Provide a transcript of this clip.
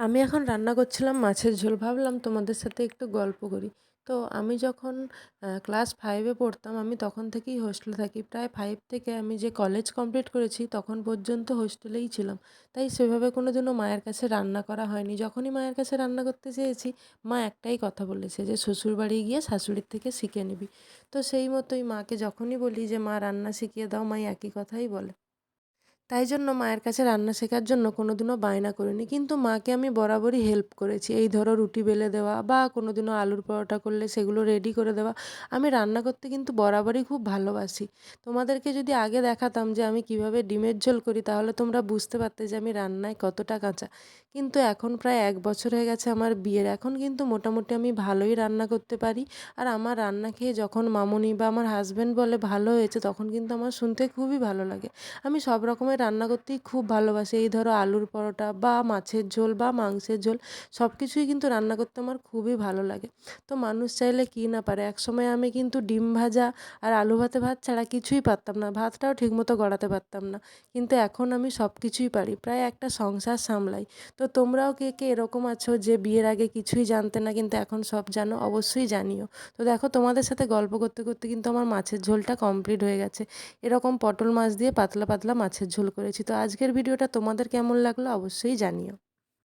আমি এখন রান্না করছিলাম মাছের ঝোল। ভাবলাম তোমাদের সাথে একটু গল্প করি। তো আমি যখন ক্লাস 5 এ পড়তাম, আমি তখন থেকেই হোস্টেলে থাকি। প্রায় 5 থেকে আমি যে কলেজ কমপ্লিট করেছি তখন পর্যন্ত হোস্টেলেই ছিলাম। তাই সেভাবে কোনোদিনও মায়ের কাছে রান্না করা হয়নি। যখনই মায়ের কাছে রান্না করতে চেয়েছি, মা একটাই কথা বলেছে যে, "শ্বশুরবাড়ি গিয়ে শাশুড়ির থেকে শিখে নিবি।" তো সেই মতোই মাকে যখনই বলি যে, "মা রান্না শিখিয়ে দাও", মা একই কথাই বলে। তাই জন্য মায়ের কাছে রান্না শেখার জন্য কোনোদিনও বায়না করিনি। কিন্তু মাকে আমি বরাবরই হেল্প করেছি। এই ধরো রুটি বেলে দেওয়া বা কোনোদিনও আলুর পরোটা করলে সেগুলো রেডি করে দেওয়া। আমি রান্না করতে কিন্তু বরাবরই খুব ভালোবাসি। তোমাদেরকে যদি আগে দেখাতাম যে আমি কিভাবে ডিমের ঝোল করি, তাহলে তোমরা বুঝতে পারতে যে আমি রান্নায় কতটা কাঁচা। কিন্তু এখন প্রায় ১ বছর হয়ে গেছে আমার বিয়ের। এখন কিন্তু মোটামুটি আমি ভালোই রান্না করতে পারি। আর আমার রান্না খেয়ে যখন মামুনি বা আমার হাসব্যান্ড বলে ভালো হয়েছে, তখন কিন্তু আমার শুনতে খুবই ভালো লাগে। আমি সব রকমের রান্না করতেই খুব ভালোবাসি। এই ধরো আলুর পরোটা বা মাছের ঝোল বা মাংসের ঝোল, সব কিছুই কিন্তু রান্না করতে আমার খুবই ভালো লাগে। তো মানুষ চাইলে কী না পারে। একসময় আমি কিন্তু ডিম ভাজা আর আলু ভাতে ভাত ছাড়া কিছুই পারতাম না। ভাতটাও ঠিকমতো গড়াতে পারতাম না। কিন্তু এখন আমি সব কিছুই পারি। প্রায় একটা সংসার সামলাই। তো তোমরাও কে, কে এরকম আছো যে বিয়ের আগে কিছুই জানতে না কিন্তু এখন সব জানো? অবশ্যই জানিও। তো দেখো, তোমাদের সাথে গল্প করতে, করতে কিন্তু আমার মাছের ঝোলটা কমপ্লিট হয়ে গেছে। এরকম পটল মাছ দিয়ে পাতলা পাতলা মাছের ঝোল করেছি। তো আজকের ভিডিওটা তোমাদের কেমন লাগলো অবশ্যই জানিও।